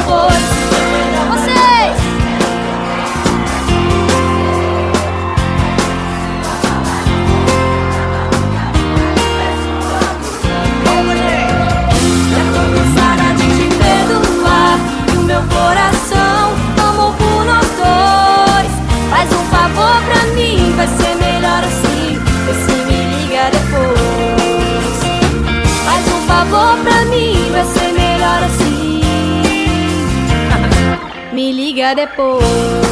depois. Vocês! Já tô cansada de te perdoar, e o meu coração amou por nós dois. Faz um favor pra mim, vai ser melhor assim. Vê se me liga depois. Faz um favor pra mim, vai ser melhor assim. Me liga depois.